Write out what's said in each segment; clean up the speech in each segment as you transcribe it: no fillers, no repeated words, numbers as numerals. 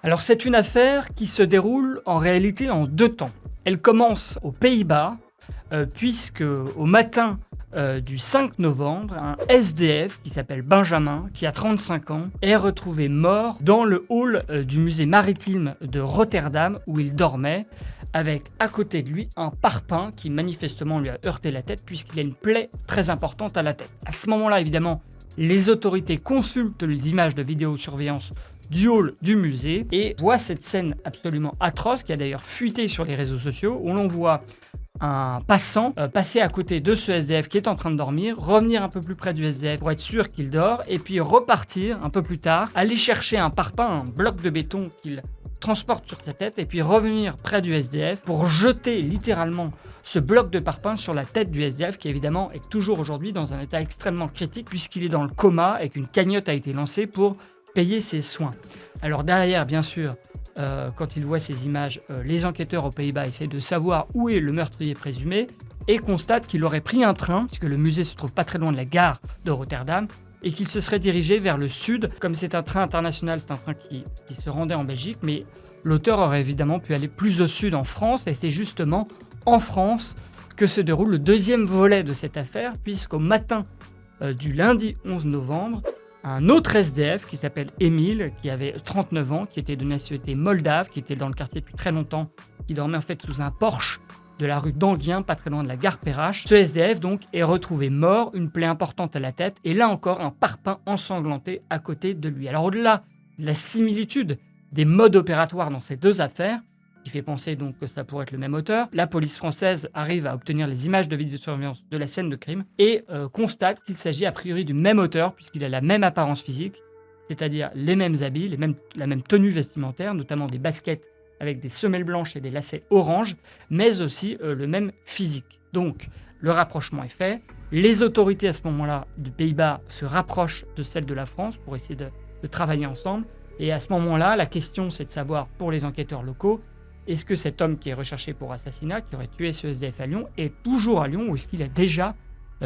Alors c'est une affaire qui se déroule en réalité en 2 temps. Elle commence aux Pays-Bas, puisque au matin du 5 novembre, un SDF qui s'appelle Benjamin, qui a 35 ans, est retrouvé mort dans le hall du musée maritime de Rotterdam où il dormait, avec à côté de lui un parpaing qui manifestement lui a heurté la tête puisqu'il a une plaie très importante à la tête. À ce moment-là, évidemment, les autorités consultent les images de vidéosurveillance du hall du musée et voient cette scène absolument atroce qui a d'ailleurs fuité sur les réseaux sociaux où l'on voit un passant passer à côté de ce SDF qui est en train de dormir, revenir un peu plus près du SDF pour être sûr qu'il dort et puis repartir un peu plus tard, aller chercher un parpaing, un bloc de béton qu'il transporte sur sa tête et puis revenir près du SDF pour jeter littéralement ce bloc de parpaing sur la tête du SDF qui évidemment est toujours aujourd'hui dans un état extrêmement critique puisqu'il est dans le coma et qu'une cagnotte a été lancée pour payer ses soins. Alors derrière, bien sûr, quand ils voient ces images, les enquêteurs aux Pays-Bas essaient de savoir où est le meurtrier présumé et constatent qu'il aurait pris un train, puisque le musée se trouve pas très loin de la gare de Rotterdam, et qu'il se serait dirigé vers le sud. Comme c'est un train international, c'est un train qui se rendait en Belgique, mais l'auteur aurait évidemment pu aller plus au sud en France, et c'est justement en France que se déroule le deuxième volet de cette affaire, puisqu'au matin du lundi 11 novembre, un autre SDF qui s'appelle Émile, qui avait 39 ans, qui était de nationalité moldave, qui était dans le quartier depuis très longtemps, qui dormait en fait sous un porche de la rue d'Anguien, pas très loin de la gare Perrache. Ce SDF donc est retrouvé mort, une plaie importante à la tête, et là encore un parpaing ensanglanté à côté de lui. Alors au-delà de la similitude des modes opératoires dans ces deux affaires, qui fait penser donc que ça pourrait être le même auteur, la police française arrive à obtenir les images de vidéosurveillance de la scène de crime et constate qu'il s'agit a priori du même auteur puisqu'il a la même apparence physique, c'est-à-dire les mêmes habits, la même tenue vestimentaire, notamment des baskets avec des semelles blanches et des lacets orange, mais aussi le même physique. Donc le rapprochement est fait. Les autorités à ce moment-là du Pays-Bas se rapprochent de celles de la France pour essayer de travailler ensemble. Et à ce moment-là, la question c'est de savoir pour les enquêteurs locaux, est-ce que cet homme qui est recherché pour assassinat, qui aurait tué ce SDF à Lyon, est toujours à Lyon ou est-ce qu'il a déjà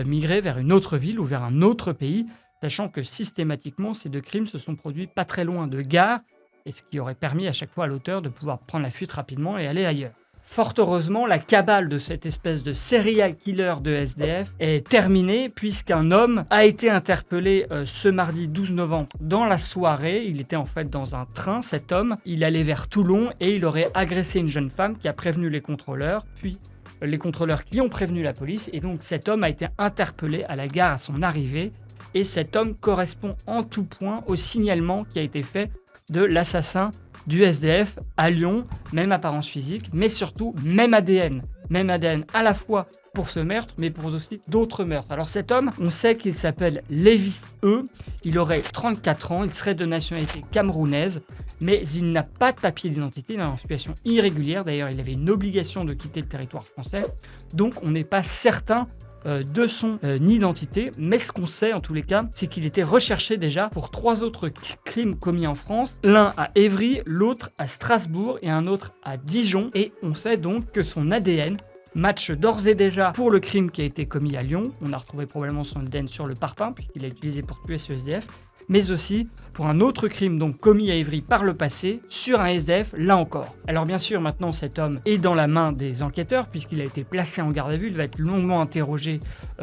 migré vers une autre ville ou vers un autre pays, sachant que systématiquement ces deux crimes se sont produits pas très loin de gares, et ce qui aurait permis à chaque fois à l'auteur de pouvoir prendre la fuite rapidement et aller ailleurs. Fort heureusement, la cabale de cette espèce de serial killer de SDF est terminée puisqu'un homme a été interpellé ce mardi 12 novembre dans la soirée. Il était en fait dans un train, cet homme. Il allait vers Toulon et il aurait agressé une jeune femme qui a prévenu les contrôleurs, puis les contrôleurs qui ont prévenu la police. Et donc cet homme a été interpellé à la gare à son arrivée. Et cet homme correspond en tout point au signalement qui a été fait de l'assassin du SDF à Lyon, même apparence physique, mais surtout même ADN. Même ADN à la fois pour ce meurtre, mais pour aussi d'autres meurtres. Alors cet homme, on sait qu'il s'appelle Lévis E, il aurait 34 ans, il serait de nationalité camerounaise, mais il n'a pas de papier d'identité, il est en situation irrégulière, d'ailleurs il avait une obligation de quitter le territoire français, donc on n'est pas certain de son identité, mais ce qu'on sait en tous les cas, c'est qu'il était recherché déjà pour 3 autres crimes commis en France, l'un à Évry, l'autre à Strasbourg et un autre à Dijon, et on sait donc que son ADN match d'ores et déjà pour le crime qui a été commis à Lyon, on a retrouvé probablement son ADN sur le parpaing puisqu'il a utilisé pour tuer ce SDF, mais aussi pour un autre crime donc commis à Évry par le passé, sur un SDF là encore. Alors bien sûr maintenant cet homme est dans la main des enquêteurs puisqu'il a été placé en garde à vue, il va être longuement interrogé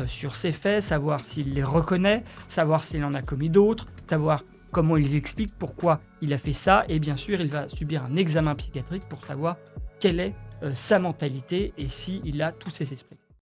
sur ses faits, savoir s'il les reconnaît, savoir s'il en a commis d'autres, savoir comment il explique pourquoi il a fait ça, et bien sûr il va subir un examen psychiatrique pour savoir quelle est sa mentalité et s'il a tous ses esprits.